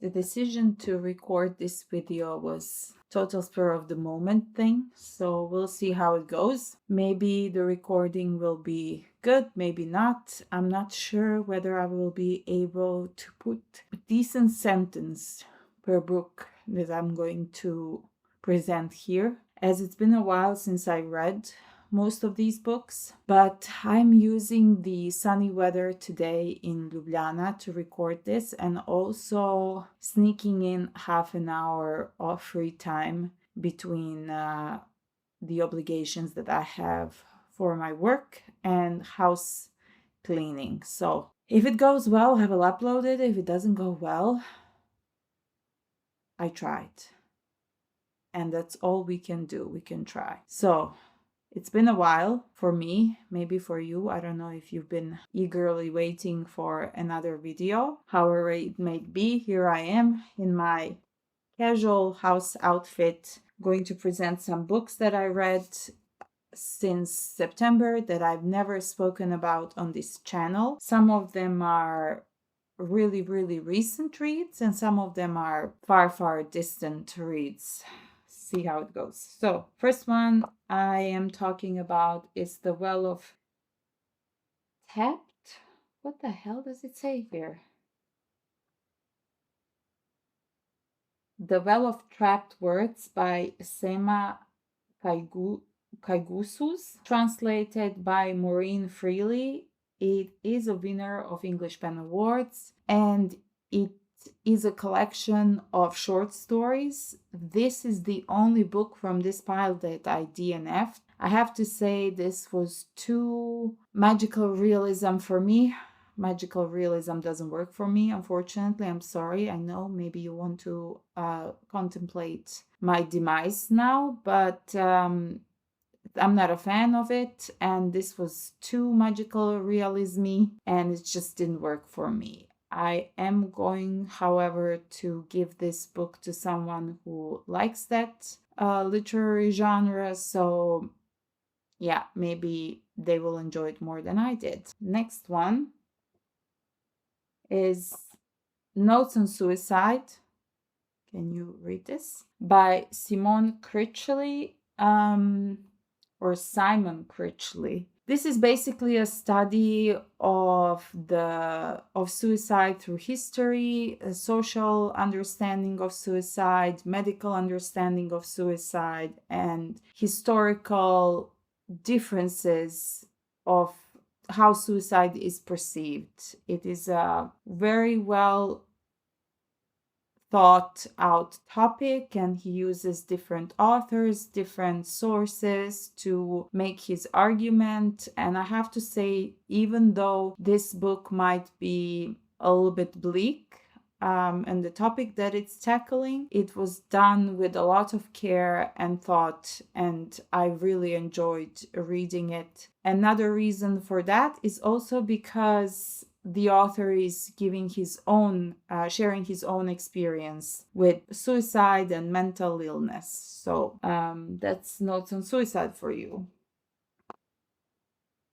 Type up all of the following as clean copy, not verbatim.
The decision to record this video was total spur of the moment thing, so we'll see how it goes. Maybe the recording will be good, maybe not. I'm not sure whether I will be able to put a decent sentence per book that I'm going to present here, as it's been a while since I read most of these books, but I'm using the sunny weather today in Ljubljana to record this, and also sneaking in half an hour of free time between the obligations that I have for my work and house cleaning. So if it goes well, I will upload it. If it doesn't go well, I tried. And that's all we can do. We can try. So it's been a while for me, maybe for you. I don't know if you've been eagerly waiting for another video. However it may be, here I am in my casual house outfit, going to present some books that I read since September that I've never spoken about on this channel. Some of them are really, really recent reads, and some of them are far, far distant reads. See how it goes. So first one I am talking about is The Well of Tapped. What the hell does it say here? The Well of Trapped Words by Sema Kaigusus, translated by Maureen Freely. It is a winner of English Pen Awards, and it is a collection of short stories. This is the only book from this pile that I DNF'd. I have to say this was too magical realism for me. Magical realism doesn't work for me, unfortunately. I'm sorry. I know maybe you want to contemplate my demise now, but I'm not a fan of it, and this was too magical realism-y, and it just didn't work for me. I am going, however, to give this book to someone who likes that literary genre, so yeah, maybe they will enjoy it more than I did. Next one is Notes on Suicide. Can you read this? By Simone Critchley, or Simon Critchley. This is basically a study of suicide through history, a social understanding of suicide, medical understanding of suicide, and historical differences of how suicide is perceived. It is a very well thought out topic, and he uses different authors, different sources to make his argument. And I have to say, even though this book might be a little bit bleak, and the topic that it's tackling, it was done with a lot of care and thought, and I really enjoyed reading it. Another reason for that is also because the author is giving his own, sharing his own experience with suicide and mental illness. So that's Notes on Suicide for you.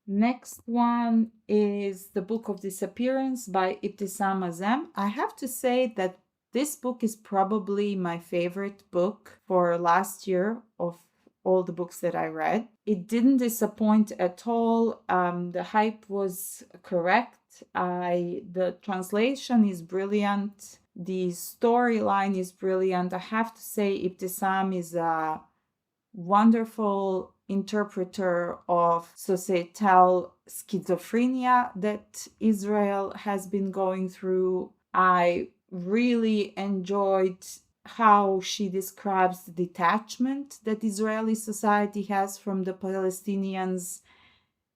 Next one is The Book of Disappearance by Ibtisam Azem. I have to say that this book is probably my favorite book for last year of all the books that I read. It didn't disappoint at all. The hype was correct. The translation is brilliant. The storyline is brilliant. I have to say Ibtisam is a wonderful interpreter of societal schizophrenia that Israel has been going through. I really enjoyed how she describes the detachment that Israeli society has from the Palestinians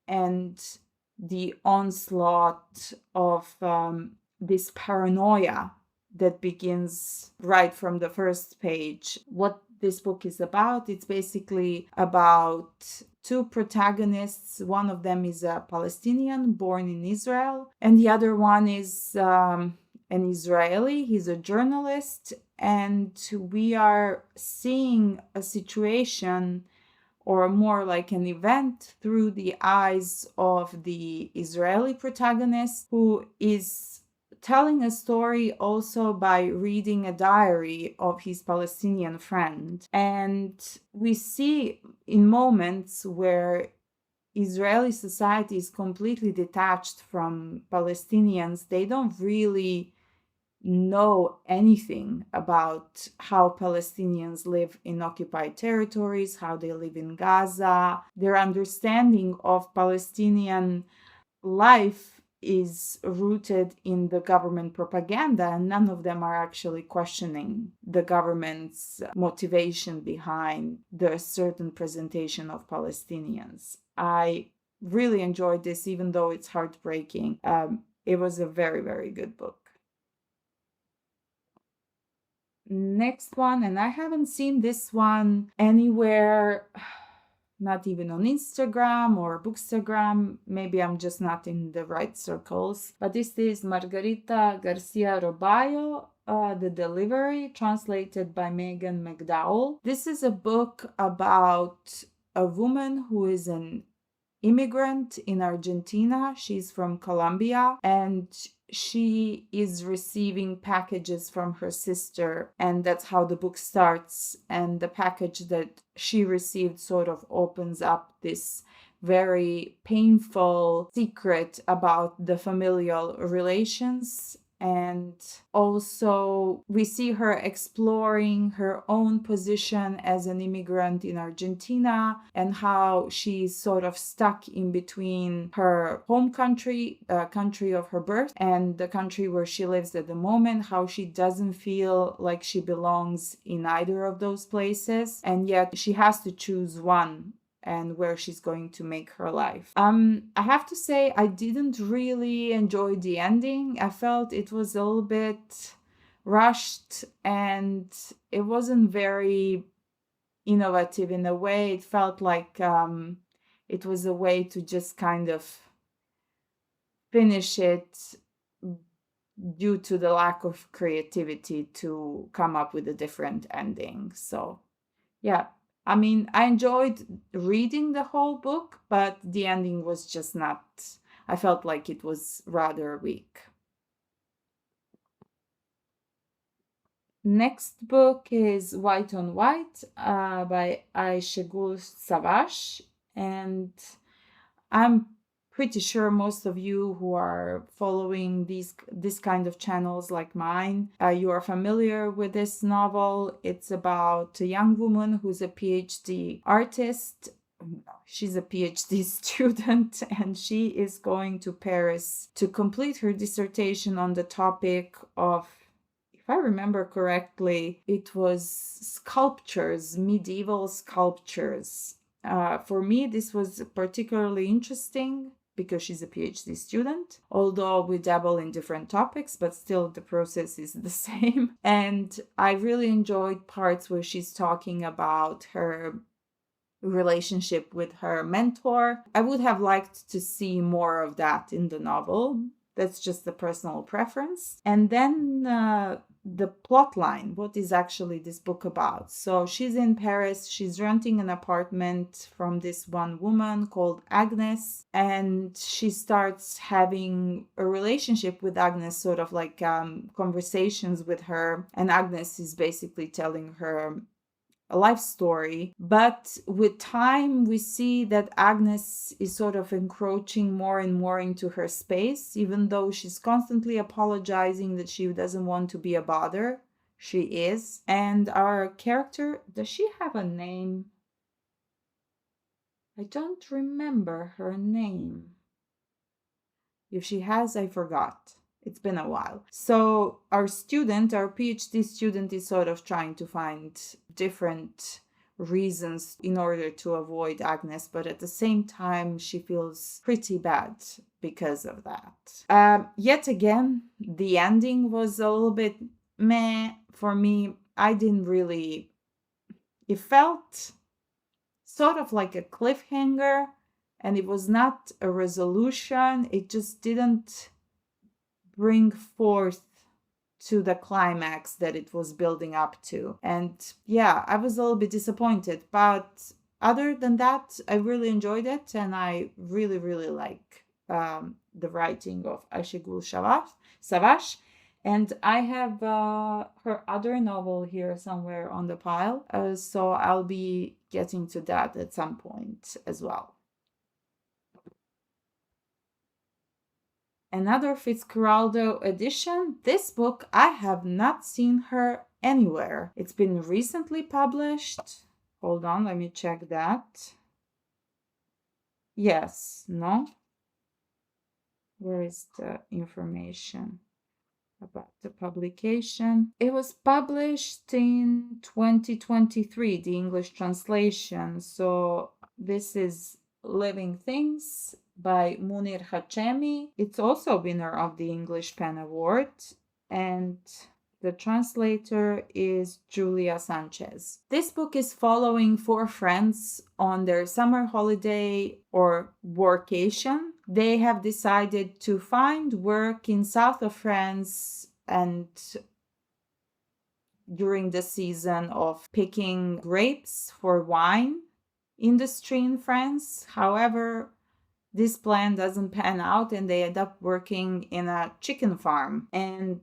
and the onslaught of this paranoia that begins right from the first page. What this book is about, it's basically about two protagonists. One of them is a Palestinian born in Israel, and the other one is an Israeli. He's a journalist, and we are seeing a situation, or more like an event, through the eyes of the Israeli protagonist, who is telling a story also by reading a diary of his Palestinian friend. And we see in moments where Israeli society is completely detached from Palestinians, they don't really know anything about how Palestinians live in occupied territories, how they live in Gaza. Their understanding of Palestinian life is rooted in the government propaganda, and none of them are actually questioning the government's motivation behind the certain presentation of Palestinians. I really enjoyed this, even though it's heartbreaking. It was a very, very good book. Next one, and I haven't seen this one anywhere, not even on Instagram or Bookstagram. Maybe I'm just not in the right circles. But this is Margarita Garcia Robayo, The Delivery, translated by Megan McDowell. This is a book about a woman who is an immigrant in Argentina. She's from Colombia, and she is receiving packages from her sister, and that's how the book starts. And the package that she received sort of opens up this very painful secret about the familial relations. And also, we see her exploring her own position as an immigrant in Argentina and how she's sort of stuck in between her home country, country of her birth, and the country where she lives at the moment, how she doesn't feel like she belongs in either of those places, and yet she has to choose one and where she's going to make her life. I have to say, I didn't really enjoy the ending. I felt it was a little bit rushed and it wasn't very innovative in a way. It felt like it was a way to just kind of finish it due to the lack of creativity to come up with a different ending. So, yeah. I mean, I enjoyed reading the whole book, but the ending was just not, I felt like it was rather weak. Next book is White on White by Ayşegül Savaş, and I'm pretty sure most of you who are following this kind of channels like mine, you are familiar with this novel. It's about a young woman who's a PhD artist. She's a PhD student, and she is going to Paris to complete her dissertation on the topic of, if I remember correctly, it was sculptures, medieval sculptures. For me, this was particularly interesting because she's a PhD student, although we dabble in different topics, but still the process is the same. And I really enjoyed parts where she's talking about her relationship with her mentor. I would have liked to see more of that in the novel. That's just a personal preference. And then the plot line, what is actually this book about? So she's in Paris, she's renting an apartment from this one woman called Agnes, and she starts having a relationship with Agnes, sort of like conversations with her, and Agnes is basically telling her a life story. But with time, we see that Agnes is sort of encroaching more and more into her space, even though she's constantly apologizing that she doesn't want to be a bother. She is. And our character, does she have a name? I don't remember her name. If she has, I forgot. It's been a while. So our PhD student, is sort of trying to find different reasons in order to avoid Agnes, but at the same time, she feels pretty bad because of that. Yet again, the ending was a little bit meh for me. I didn't really, it felt sort of like a cliffhanger, and it was not a resolution. It just didn't bring forth to the climax that it was building up to. And yeah, I was a little bit disappointed, but other than that, I really enjoyed it, and I really, really like the writing of Ayşegül Savaş. And I have her other novel here somewhere on the pile. So I'll be getting to that at some point as well. Another Fitzcarraldo edition. This book, I have not seen her anywhere. It's been recently published. Hold on, let me check that. Yes, no? Where is the information about the publication? It was published in 2023, the English translation. So this is Living Things by Munir Hachemi. It's also winner of the English Pen Award, and the translator is Julia Sanchez. This book is following four friends on their summer holiday or workation. They have decided to find work in south of France and during the season of picking grapes for wine industry in France. However, this plan doesn't pan out and they end up working in a chicken farm. And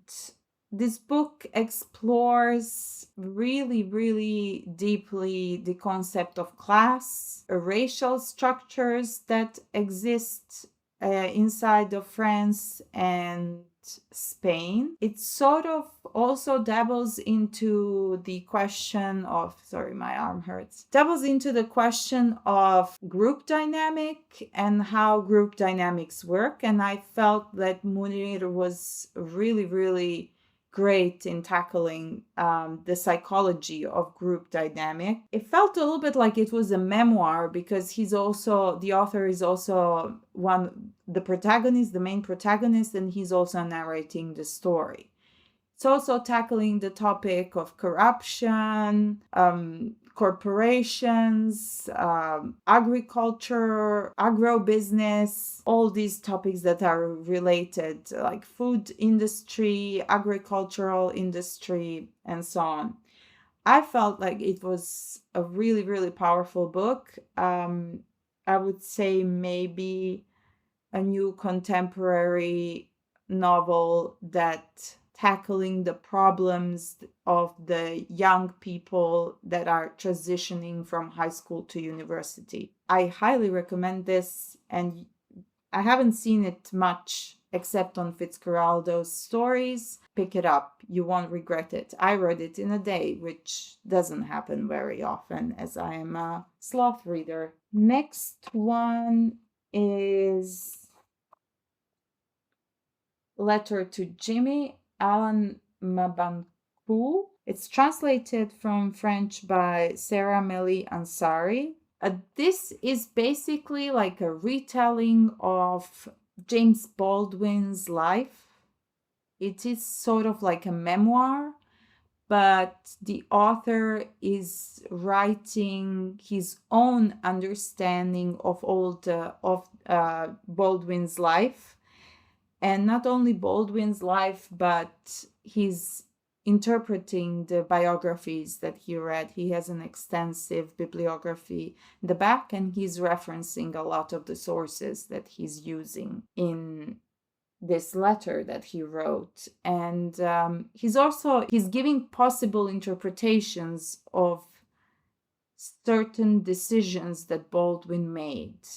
this book explores really, really deeply the concept of class, racial structures that exist inside of France and Spain. It sort of also dabbles into the question of, sorry, my arm hurts, dabbles into the question of group dynamic and how group dynamics work. And I felt that Munir was really, really great in tackling the psychology of group dynamic. It felt a little bit like it was a memoir because the author is also the main protagonist, and he's also narrating the story. It's also tackling the topic of corruption, corporations, agriculture, agrobusiness, all these topics that are related, like food industry, agricultural industry, and so on. I felt like it was a really, really powerful book. I would say maybe a new contemporary novel that tackling the problems of the young people that are transitioning from high school to university. I highly recommend this, and I haven't seen it much except on Fitzcarraldo's stories. Pick it up. You won't regret it. I read it in a day, which doesn't happen very often as I am a sloth reader. Next one is Letter to Jimmy, Alan Mabankou. It's translated from French by Sarah Meli Ansari. This is basically like a retelling of James Baldwin's life. It is sort of like a memoir, but the author is writing his own understanding of Baldwin's life. And not only Baldwin's life, but he's interpreting the biographies that he read. He has an extensive bibliography in the back, and he's referencing a lot of the sources that he's using in this letter that he wrote. And he's giving possible interpretations of certain decisions that Baldwin made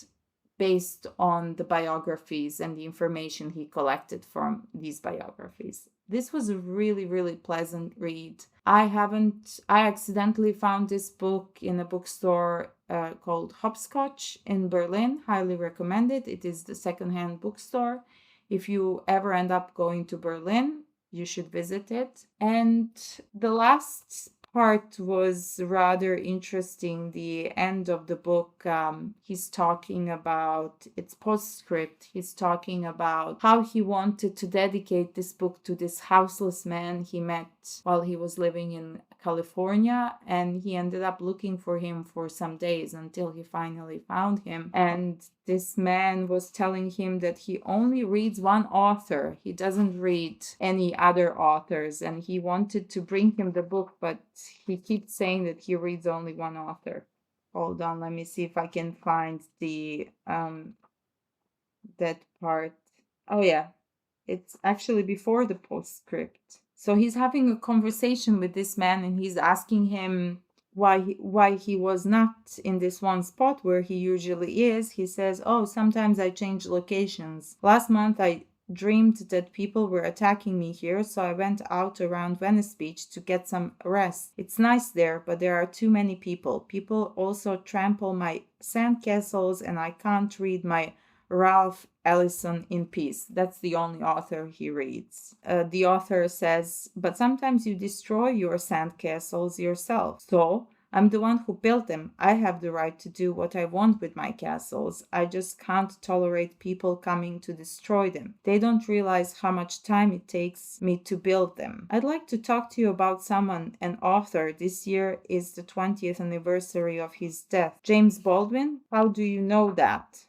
based on the biographies and the information he collected from these biographies. This was a really, really pleasant read. I accidentally found this book in a bookstore called Hopscotch in Berlin. Highly recommend it. It is the secondhand bookstore. If you ever end up going to Berlin, you should visit it. And the last part was rather interesting. The end of the book, he's talking about, it's postscript, he's talking about how he wanted to dedicate this book to this houseless man he met while he was living in California, and he ended up looking for him for some days until he finally found him. And this man was telling him that he only reads one author. He doesn't read any other authors, and he wanted to bring him the book, but he keeps saying that he reads only one author. Hold on, let me see if I can find the that part. Oh, yeah. It's actually before the postscript. So he's having a conversation with this man and he's asking him why he was not in this one spot where he usually is. He says, "Oh, sometimes I change locations. Last month I dreamed that people were attacking me here, so I went out around Venice Beach to get some rest. It's nice there, but there are too many people. People also trample my sandcastles and I can't read my Ralph Ellison in peace." That's the only author he reads. The author says, "But sometimes you destroy your sandcastles yourself. So I'm the one who built them. I have the right to do what I want with my castles. I just can't tolerate people coming to destroy them. They don't realize how much time it takes me to build them. I'd like to talk to you about someone, an author. This year is the 20th anniversary of his death. James Baldwin? How do you know that?"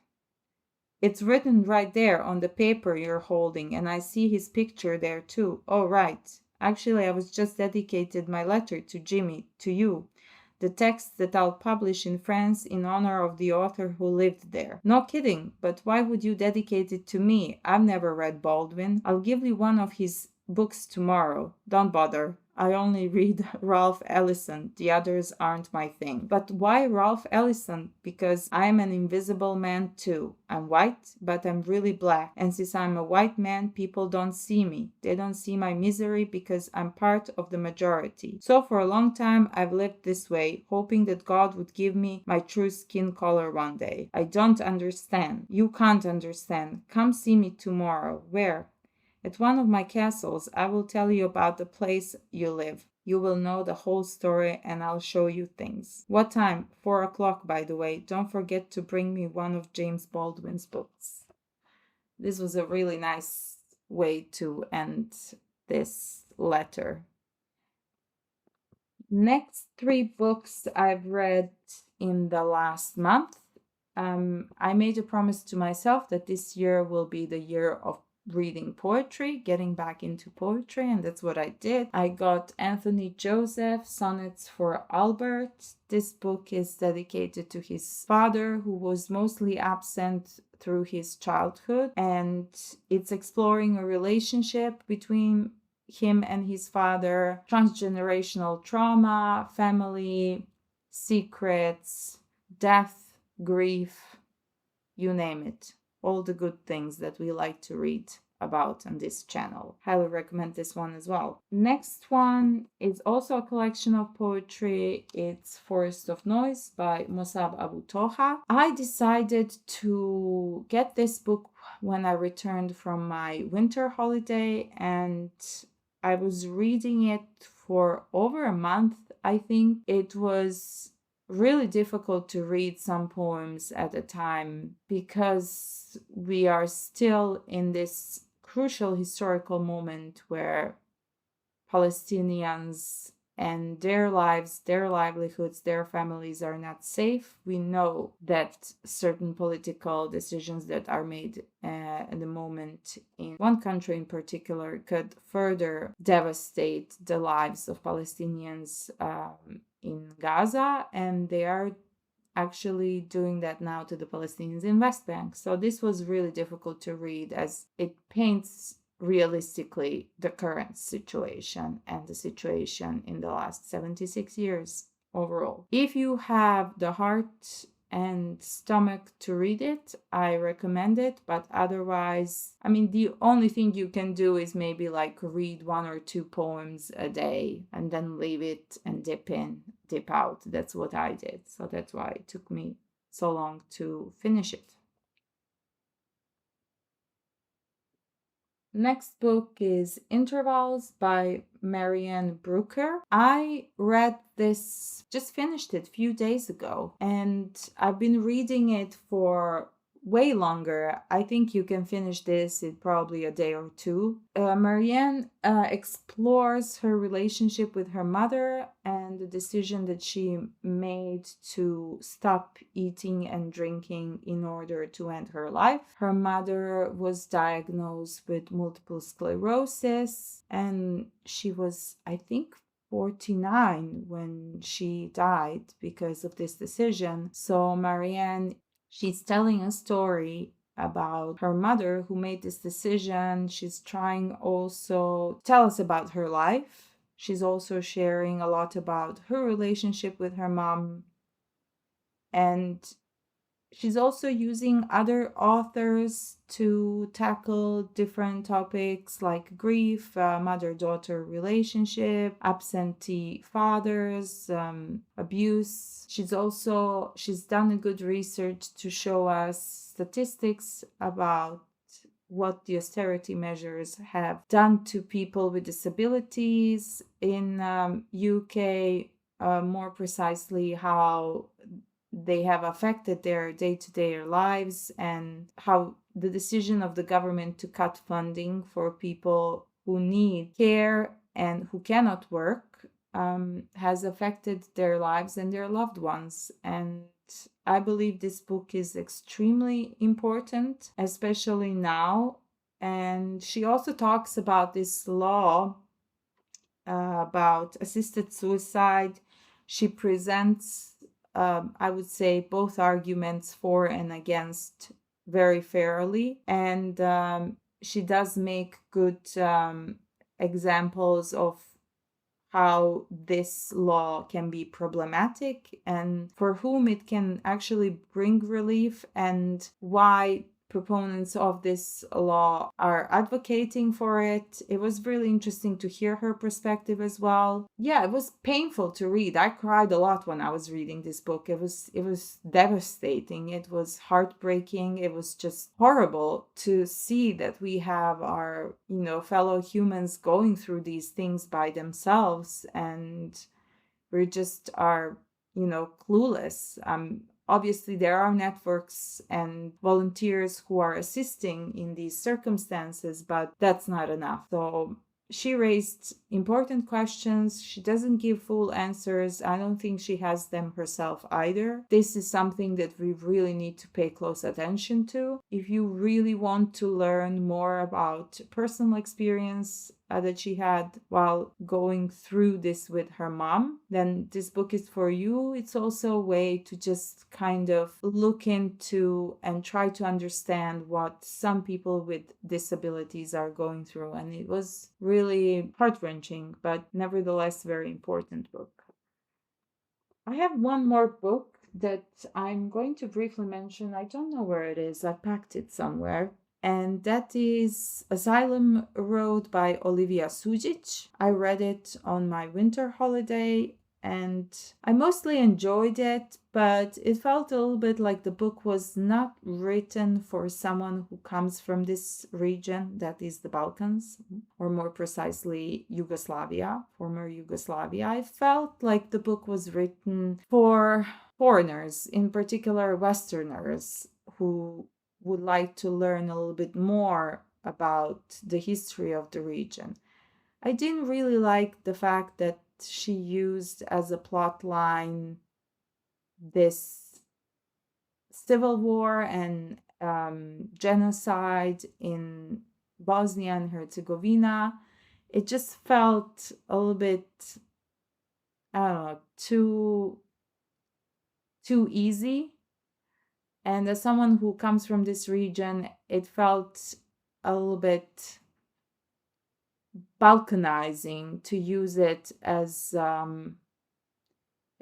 "It's written right there on the paper you're holding, and I see his picture there too." "Oh, right. Actually, I was just dedicated my letter to Jimmy, to you. The text that I'll publish in France in honor of the author who lived there." "No kidding, but why would you dedicate it to me? I've never read Baldwin. I'll give you one of his books tomorrow. Don't bother. I only read Ralph Ellison. The others aren't my thing." "But why Ralph Ellison?" "Because I'm an invisible man too. I'm white, but I'm really black. And since I'm a white man, people don't see me. They don't see my misery because I'm part of the majority. So for a long time, I've lived this way, hoping that God would give me my true skin color one day. I don't understand." "You can't understand. Come see me tomorrow." "Where?" "At one of my castles. I will tell you about the place you live. You will know the whole story and I'll show you things." "What time?" "4 o'clock, by the way. Don't forget to bring me one of James Baldwin's books." This was a really nice way to end this letter. Next three books I've read in the last month. I made a promise to myself that this year will be the year of reading poetry, getting back into poetry, and that's what I did. I got Anthony Joseph, Sonnets for Albert. This book is dedicated to his father, who was mostly absent through his childhood, and it's exploring a relationship between him and his father, transgenerational trauma, family, secrets, death, grief, you name it. All the good things that we like to read about on this channel. Highly recommend this one as well. Next one is also a collection of poetry. It's Forest of Noise by Mossab Abu Toha. I decided to get this book when I returned from my winter holiday, and I was reading it for over a month. I think it was really difficult to read some poems at a time because we are still in this crucial historical moment where Palestinians and their lives, their livelihoods, their families are not safe. We know that certain political decisions that are made at the moment in one country in particular could further devastate the lives of Palestinians in Gaza, and they are actually doing that now to the Palestinians in West Bank. So this was really difficult to read as it paints realistically the current situation and the situation in the last 76 years overall. If you have the heart and stomach to read it, I recommend it, but otherwise, I mean, the only thing you can do is maybe like read one or two poems a day and then leave it and dip in, dip out. That's what I did. So that's why it took me so long to finish it. Next book is Intervals by Marianne Brooker. I read this, just finished it a few days ago, and I've been reading it for way longer. I think you can finish this in probably a day or two. Marianne explores her relationship with her mother and the decision that she made to stop eating and drinking in order to end her life. Her mother was diagnosed with multiple sclerosis, and she was, I think, 49 when she died because of this decision. So Marianne, she's telling a story about her mother who made this decision. She's trying also to tell us about her life. She's also sharing a lot about her relationship with her mom, and she's also using other authors to tackle different topics like grief, mother-daughter relationship, absentee fathers, abuse. She's done a good research to show us statistics about what the austerity measures have done to people with disabilities in UK, more precisely how they have affected their day-to-day lives, and how the decision of the government to cut funding for people who need care and who cannot work has affected their lives and their loved ones. And I believe this book is extremely important, especially now. And she also talks about this law about assisted suicide. She presents, I would say, both arguments for and against very fairly. And she does make good examples of how this law can be problematic and for whom it can actually bring relief, and why proponents of this law are advocating for it. It was really interesting to hear her perspective as well. Yeah, it was painful to read. I cried a lot when I was reading this book. It was devastating. It was heartbreaking. It was just horrible to see that we have our, fellow humans going through these things by themselves, and we just are, clueless. Obviously, there are networks and volunteers who are assisting in these circumstances, but that's not enough. So she raised important questions. She doesn't give full answers. I don't think she has them herself either. This is something that we really need to pay close attention to. If you really want to learn more about personal experience that she had while going through this with her mom, then this book is for you. It's also a way to just kind of look into and try to understand what some people with disabilities are going through. And it was really heart-wrenching, but nevertheless very important book. I have one more book that I'm going to briefly mention. I don't know where it is. I packed it somewhere. And that is Asylum Road by Olivia Sujic. I read it on my winter holiday and I mostly enjoyed it, but it felt a little bit like the book was not written for someone who comes from this region, that is the Balkans, or more precisely Yugoslavia, former Yugoslavia. I felt like the book was written for foreigners, in particular Westerners, who would like to learn a little bit more about the history of the region. I didn't really like the fact that she used as a plot line this civil war and genocide in Bosnia and Herzegovina. It just felt a little bit, I don't know, too easy. And as someone who comes from this region, it felt a little bit balkanizing to use it as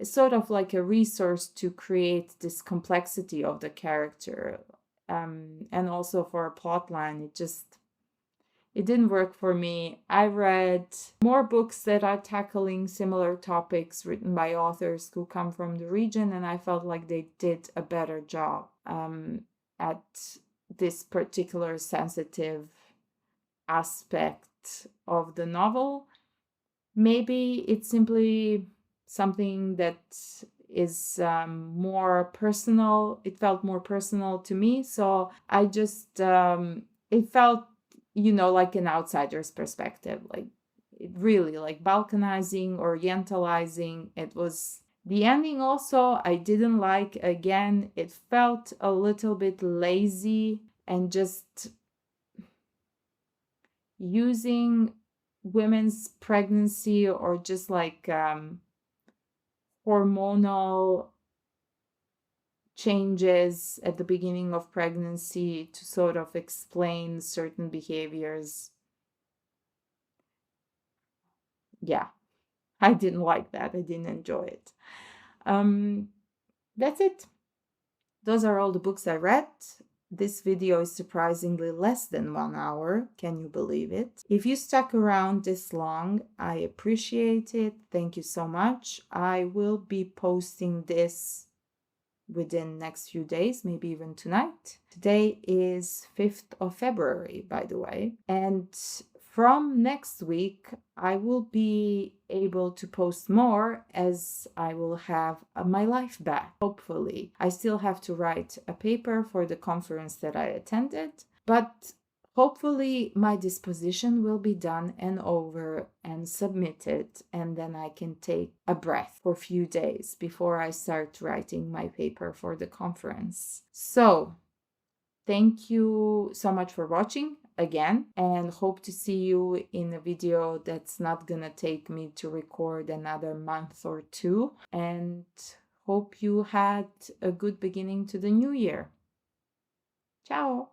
sort of like a resource to create this complexity of the character. And also for a plot line, it didn't work for me. I read more books that are tackling similar topics written by authors who come from the region, and I felt like they did a better job at this particular sensitive aspect of the novel. Maybe it's simply something that is more personal. It felt more personal to me. So I just, it felt, like an outsider's perspective, like it really like balkanizing, orientalizing. It was the ending also I didn't like. Again, it felt a little bit lazy and just using women's pregnancy or just like hormonal changes at the beginning of pregnancy to sort of explain certain behaviors. Yeah, I didn't like that. I didn't enjoy it. That's it. Those are all the books I read. This video is surprisingly less than 1 hour. Can you believe it? If you stuck around this long, I appreciate it. Thank you so much. I will be posting this within next few days, maybe even tonight. Today is 5th of February, by the way. And from next week, I will be able to post more as I will have my life back, hopefully. I still have to write a paper for the conference that I attended, but hopefully my disposition will be done and over and submitted, and then I can take a breath for a few days before I start writing my paper for the conference. So, thank you so much for watching again, and hope to see you in a video that's not gonna take me to record another month or two, and hope you had a good beginning to the new year. Ciao!